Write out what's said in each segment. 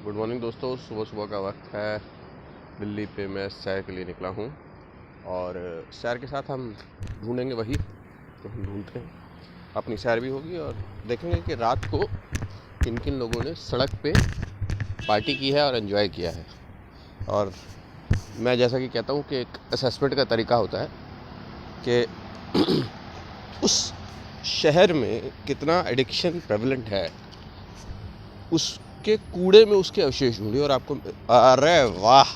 Good morning दोस्तों। सुबह सुबह का वक्त है। दिल्ली पे मैं सैर के लिए निकला हूँ और सैर के साथ हम ढूंढेंगे वही जो हम ढूंढते हैं। अपनी सैर भी होगी और देखेंगे कि रात को किन किन लोगों ने सड़क पे पार्टी की है और एंजॉय किया है। और मैं जैसा कि कहता हूँ कि एक असेसमेंट का तरीका होता है कि उस शहर में कितना एडिक्शन प्रेवलेंट है, उसके कूड़े में उसके अवशेष ढूंढिए और आपको, अरे वाह,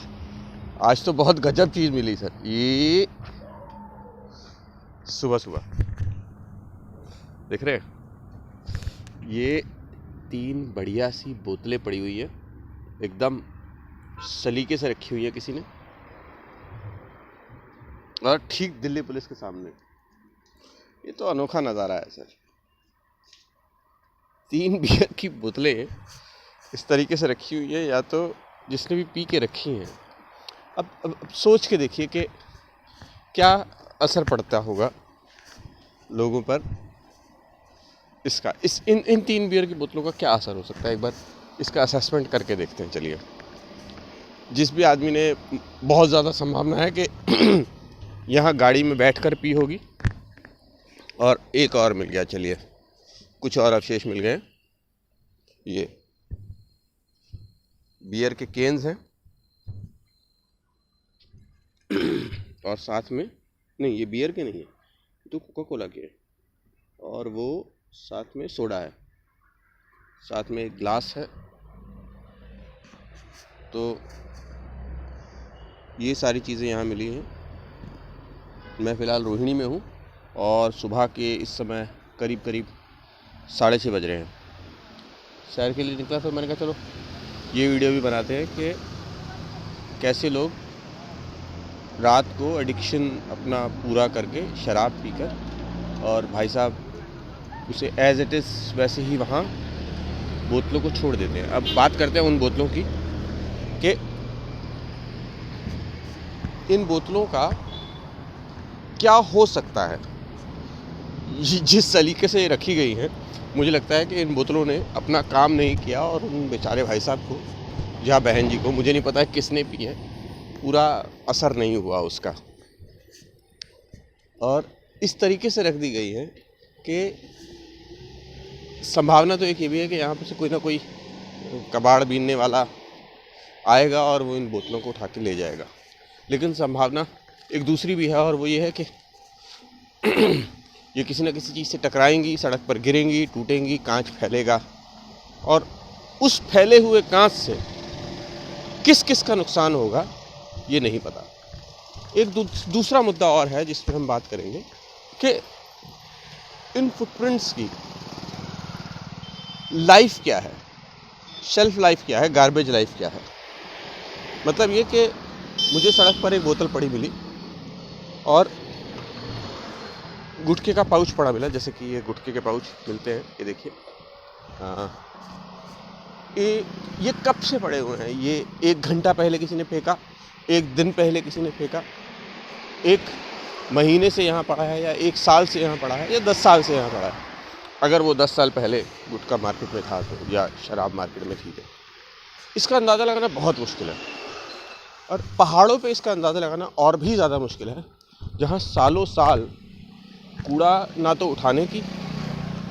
आज तो बहुत गजब चीज़ मिली सर। ये सुबह सुबह देख रहे हैं, ये 3 बढ़िया सी बोतलें पड़ी हुई है, एकदम सलीके से रखी हुई है किसी ने, और ठीक दिल्ली पुलिस के सामने। ये तो अनोखा नज़ारा है सर। 3 बियर की बोतलें इस तरीके से रखी हुई है, या तो जिसने भी पी के रखी हैं। अब सोच के देखिए कि क्या असर पड़ता होगा लोगों पर इसका। इन 3 बियर की बोतलों का क्या असर हो सकता है, एक बार इसका असेसमेंट करके देखते हैं। चलिए, जिस भी आदमी ने, बहुत ज़्यादा संभावना है कि यहाँ गाड़ी में बैठकर पी होगी। और एक और मिल गया, चलिए कुछ और अवशेष मिल गए। ये बियर के केन्स हैं और साथ में, नहीं ये बियर के नहीं है, तो कोका कोला के, और वो साथ में सोडा है, साथ में एक ग्लास है। तो ये सारी चीज़ें यहाँ मिली हैं। मैं फ़िलहाल रोहिणी में हूँ और सुबह के इस समय करीब 6:30 बज रहे हैं। सैर के लिए निकला तो मैंने कहा चलो ये वीडियो भी बनाते हैं कि कैसे लोग रात को एडिक्शन अपना पूरा करके शराब पीकर, और भाई साहब उसे एज इट इज़ वैसे ही वहाँ बोतलों को छोड़ देते हैं। अब बात करते हैं उन बोतलों की कि इन बोतलों का क्या हो सकता है। जिस सलीके से रखी गई हैं, मुझे लगता है कि इन बोतलों ने अपना काम नहीं किया और उन बेचारे भाई साहब को या बहन जी को, मुझे नहीं पता है किसने पी है, पूरा असर नहीं हुआ उसका। और इस तरीके से रख दी गई है कि संभावना तो एक ये भी है कि यहाँ पर से कोई ना कोई कबाड़ बीनने वाला आएगा और वो इन बोतलों को उठा के ले जाएगा। लेकिन संभावना एक दूसरी भी है, और वो ये है कि ये किसी न किसी चीज़ से टकराएंगी, सड़क पर गिरेंगी, टूटेंगी, कांच फैलेगा, और उस फैले हुए कांच से किस किस का नुकसान होगा ये नहीं पता। एक दूसरा मुद्दा और है जिस पर हम बात करेंगे कि इन फुटप्रिंट्स की लाइफ क्या है, शेल्फ लाइफ क्या है, गार्बेज लाइफ क्या है। मतलब ये कि मुझे सड़क पर एक बोतल पड़ी मिली और गुटखे का पाउच पड़ा मिला, जैसे कि ये गुटखे के पाउच मिलते हैं, ये देखिए। ये कब से पड़े हुए हैं, ये 1 घंटा पहले किसी ने फेंका, 1 दिन पहले किसी ने फेंका, 1 महीने से यहाँ पड़ा है, या 1 साल से यहाँ पड़ा है, या 10 साल से यहाँ पड़ा है। अगर वो 10 साल पहले गुटखा मार्केट में था तो, या शराब मार्केट में थी तो इसका अंदाज़ा लगाना बहुत मुश्किल है। और पहाड़ों पे इसका अंदाज़ा लगाना और भी ज़्यादा मुश्किल है, जहाँ सालों साल कूड़ा ना तो उठाने की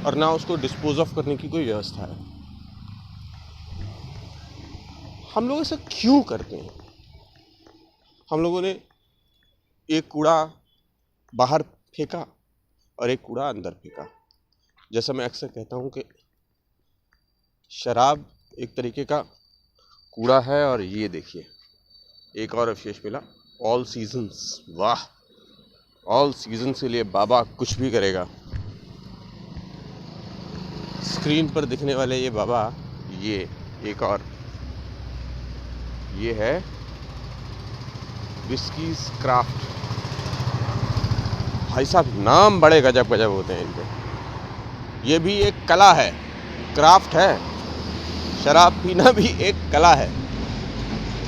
और ना उसको डिस्पोज ऑफ करने की कोई व्यवस्था है। हम लोग ऐसा क्यों करते हैं? हम लोगों ने एक कूड़ा बाहर फेंका और एक कूड़ा अंदर फेंका। जैसा मैं अक्सर कहता हूँ कि शराब एक तरीके का कूड़ा है, और ये देखिए एक और अवशेष मिला, ऑल सीजन्स। वाह, ऑल सीजन के लिए बाबा कुछ भी करेगा। स्क्रीन पर दिखने वाले ये बाबा, ये एक और, ये है विस्कीज क्राफ्ट। भाई साहब नाम बड़े गजब गजब होते हैं इनके। ये भी एक कला है, क्राफ्ट है। शराब पीना भी एक कला है,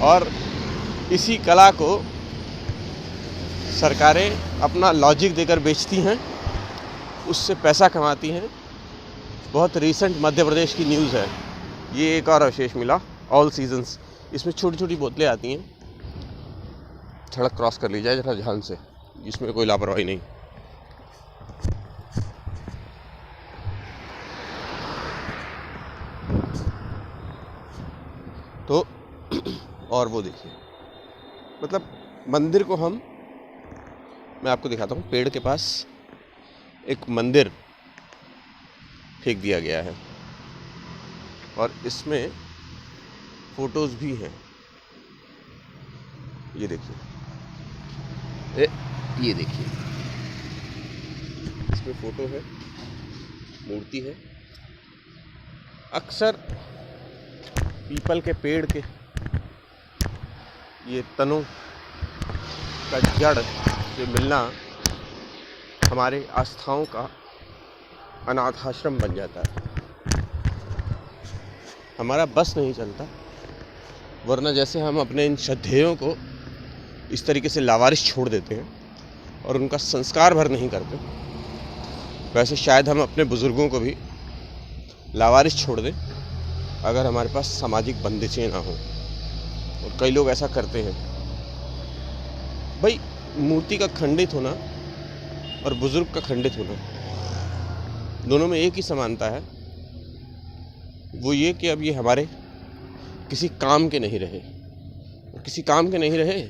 और इसी कला को सरकारें अपना लॉजिक देकर बेचती हैं, उससे पैसा कमाती हैं। बहुत रीसेंट मध्य प्रदेश की न्यूज़ है। ये एक और अवशेष मिला। All seasons. इसमें छोटी छोटी बोतलें आती हैं। सड़क क्रॉस कर ली जाए जरा ध्यान से, इसमें कोई लापरवाही नहीं। तो और वो देखिए, मतलब मंदिर को मैं आपको दिखाता हूँ। पेड़ के पास एक मंदिर फेंक दिया गया है और इसमें फोटोज भी हैं। ये देखिए, ये देखिए, इसमें फोटो है, मूर्ति है। अक्सर पीपल के पेड़ के ये तनों का जड़ से मिलना हमारे आस्थाओं का अनाथ आश्रम बन जाता है। हमारा बस नहीं चलता, वरना जैसे हम अपने इन श्रद्धेयों को इस तरीके से लावारिस छोड़ देते हैं और उनका संस्कार भर नहीं करते, वैसे शायद हम अपने बुजुर्गों को भी लावारिस छोड़ दें अगर हमारे पास सामाजिक बंदिशें ना हों। और कई लोग ऐसा करते हैं। भाई, मूर्ति का खंडित होना और बुजुर्ग का खंडित होना, दोनों में एक ही समानता है, वो ये कि अब ये हमारे किसी काम के नहीं रहे। और किसी काम के नहीं रहे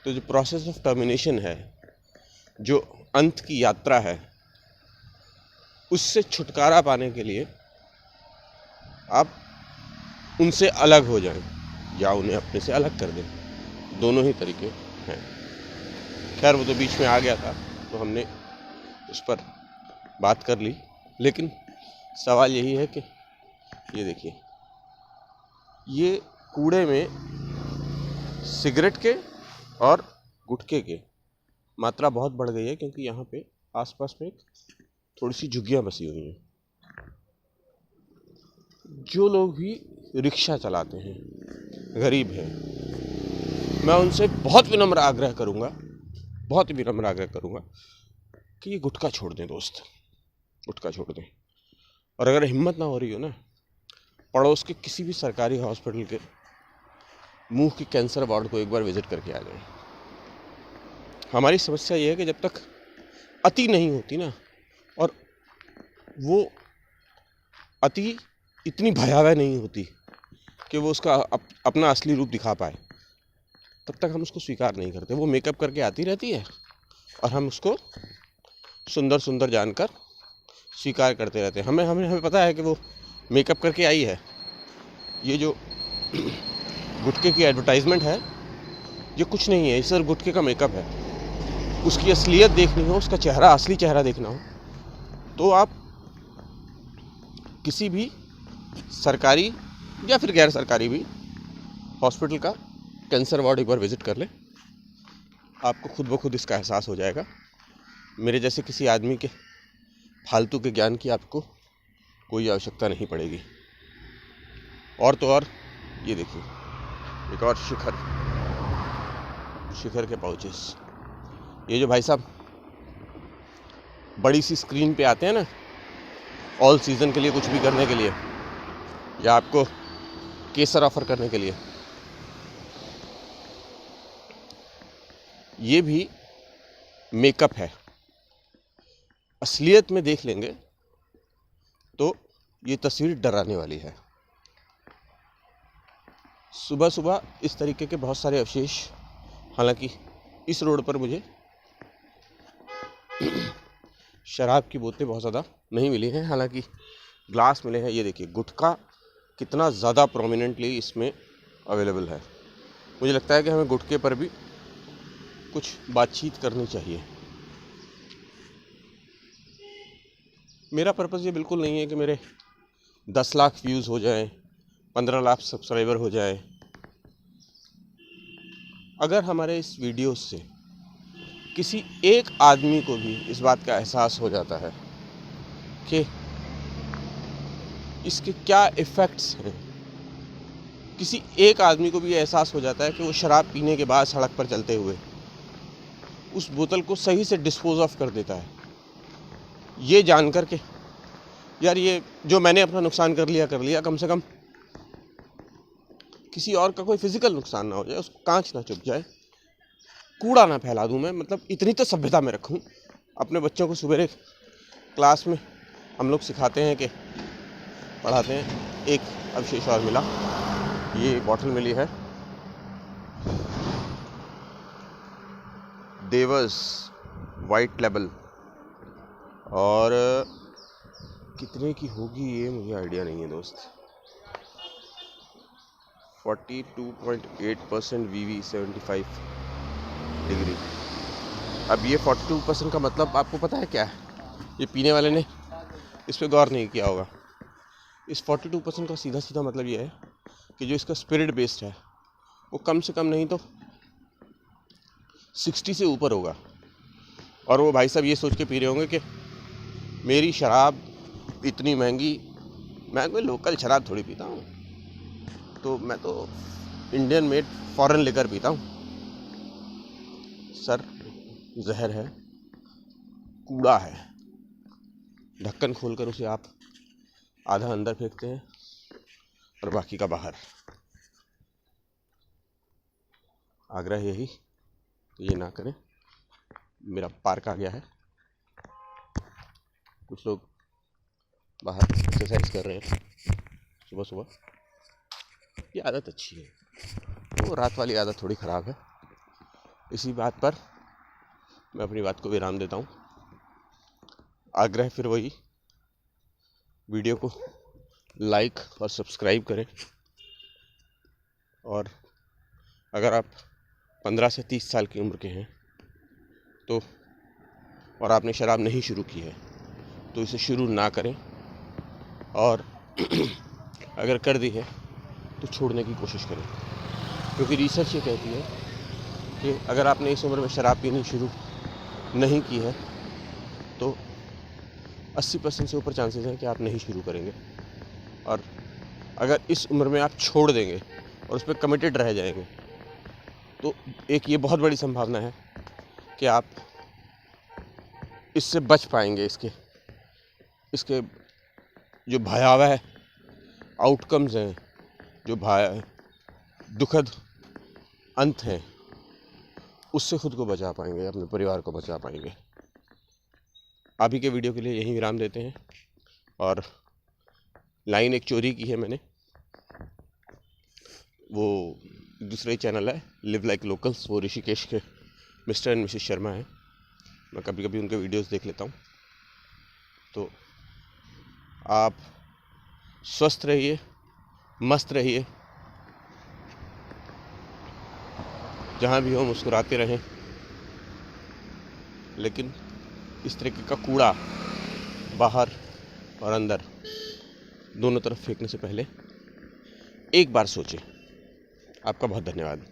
तो जो प्रोसेस ऑफ टर्मिनेशन है, जो अंत की यात्रा है, उससे छुटकारा पाने के लिए आप उनसे अलग हो जाएं या उन्हें अपने से अलग कर दें। दोनों ही तरीके हैं। खैर, वो तो बीच में आ गया था तो हमने उस पर बात कर ली, लेकिन सवाल यही है कि ये देखिए, ये कूड़े में सिगरेट के और गुटखे के मात्रा बहुत बढ़ गई है, क्योंकि यहाँ पे आसपास में थोड़ी सी झुग्गियाँ बसी हुई हैं। जो लोग भी रिक्शा चलाते हैं, गरीब हैं, मैं उनसे बहुत विनम्र आग्रह करूँगा कि ये गुटखा छोड़ दें दोस्त, गुटखा छोड़ दें। और अगर हिम्मत ना हो रही हो ना, पड़ोस के किसी भी सरकारी हॉस्पिटल के मुंह के कैंसर वार्ड को एक बार विजिट करके आ जाएं। हमारी समस्या ये है कि जब तक अति नहीं होती ना, और वो अति इतनी भयावह नहीं होती कि वो उसका अपना असली रूप दिखा पाए, तब तक हम उसको स्वीकार नहीं करते। वो मेकअप करके आती रहती है और हम उसको सुंदर सुंदर जानकर स्वीकार करते रहते हैं। हमें पता है कि वो मेकअप करके आई है। ये जो गुटखे की एडवर्टाइजमेंट है, ये कुछ नहीं है, ये सिर्फ गुटखे का मेकअप है। उसकी असलियत देखनी हो, उसका चेहरा, असली चेहरा देखना हो, तो आप किसी भी सरकारी या फिर गैर सरकारी भी हॉस्पिटल का कैंसर वार्ड एक बार विजिट कर लें। आपको खुद ब खुद इसका एहसास हो जाएगा। मेरे जैसे किसी आदमी के फालतू के ज्ञान की आपको कोई आवश्यकता नहीं पड़ेगी। और तो और, ये देखिए, एक और शिखर के पाउचेस। ये जो भाई साहब बड़ी सी स्क्रीन पे आते हैं ना, ऑल सीज़न के लिए कुछ भी करने के लिए, या आपको केसर ऑफर करने के लिए, ये भी मेकअप है। असलियत में देख लेंगे तो ये तस्वीर डराने वाली है। सुबह सुबह इस तरीके के बहुत सारे अवशेष, हालांकि इस रोड पर मुझे शराब की बोतलें बहुत ज़्यादा नहीं मिली हैं, हालांकि ग्लास मिले हैं। ये देखिए, गुटखा कितना ज़्यादा प्रोमिनेंटली इसमें अवेलेबल है। मुझे लगता है कि हमें गुटखे पर भी कुछ बातचीत करनी चाहिए। मेरा पर्पज़ ये बिल्कुल नहीं है कि मेरे 10 लाख व्यूज़ हो जाएं, 15 लाख सब्सक्राइबर हो जाएं। अगर हमारे इस वीडियो से किसी एक आदमी को भी इस बात का एहसास हो जाता है कि इसके क्या इफ़ेक्ट्स हैं, किसी एक आदमी को भी एहसास हो जाता है कि वो शराब पीने के बाद सड़क पर चलते हुए उस बोतल को सही से डिस्पोज ऑफ कर देता है, ये जानकर के यार, ये जो मैंने अपना नुकसान कर लिया, कम से कम किसी और का कोई फिजिकल नुकसान ना हो जाए, उसको कांच ना चुभ जाए, कूड़ा ना फैला दूं मैं, मतलब इतनी तो सभ्यता में रखूं। अपने बच्चों को सवेरे क्लास में हम लोग सिखाते हैं कि पढ़ाते हैं। एक अवशेष और मिला, ये बॉटल मिली है देवर्स वाइट लेबल, और कितने की होगी ये मुझे आइडिया नहीं है दोस्त। 42.8% VV 75 डिग्री। अब ये 42% का मतलब आपको पता है क्या है? ये पीने वाले ने इस पर गौर नहीं किया होगा। इस 42% का सीधा सीधा मतलब ये है कि जो इसका स्पिरिट बेस्ड है वो कम से कम नहीं तो 60 से ऊपर होगा। और वो भाई साहब ये सोच के पी रहे होंगे कि मेरी शराब इतनी महंगी, मैं कोई लोकल शराब थोड़ी पीता हूँ, तो मैं तो इंडियन मेड फॉरेन लेकर पीता हूँ। सर, जहर है, कूड़ा है। ढक्कन खोलकर उसे आप आधा अंदर फेंकते हैं और बाकी का बाहर। आग्रह यही, ये ना करें। मेरा पार्क आ गया है, कुछ लोग बाहर एक्सरसाइज कर रहे हैं सुबह सुबह। ये आदत अच्छी है, वो रात वाली आदत थोड़ी ख़राब है। इसी बात पर मैं अपनी बात को विराम देता हूँ। आग्रह फिर वही, वीडियो को लाइक और सब्सक्राइब करें, और अगर आप 15 से 30 साल की उम्र के हैं तो और आपने शराब नहीं शुरू की है तो इसे शुरू ना करें, और अगर कर दी है तो छोड़ने की कोशिश करें। क्योंकि रिसर्च ये कहती है कि अगर आपने इस उम्र में शराब पीनी शुरू नहीं की है तो 80% से ऊपर चांसेस हैं कि आप नहीं शुरू करेंगे। और अगर इस उम्र में आप छोड़ देंगे और उस पर कमिटेड रह जाएंगे तो एक ये बहुत बड़ी संभावना है कि आप इससे बच पाएंगे। इसके जो भयावह आउटकम्स हैं, जो दुखद अंत हैं, उससे खुद को बचा पाएंगे, अपने परिवार को बचा पाएंगे। अभी के वीडियो के लिए यहीं विराम देते हैं। और लाइन एक चोरी की है मैंने, वो दूसरा ही चैनल है लिव लाइक लोकल्स, वो ऋषिकेश के मिस्टर एंड मिसेस शर्मा है। मैं कभी कभी उनके वीडियोस देख लेता हूँ। तो आप स्वस्थ रहिए, मस्त रहिए, जहाँ भी हो मुस्कुराते रहें, लेकिन इस तरीके का कूड़ा बाहर और अंदर दोनों तरफ फेंकने से पहले एक बार सोचें। आपका बहुत धन्यवाद।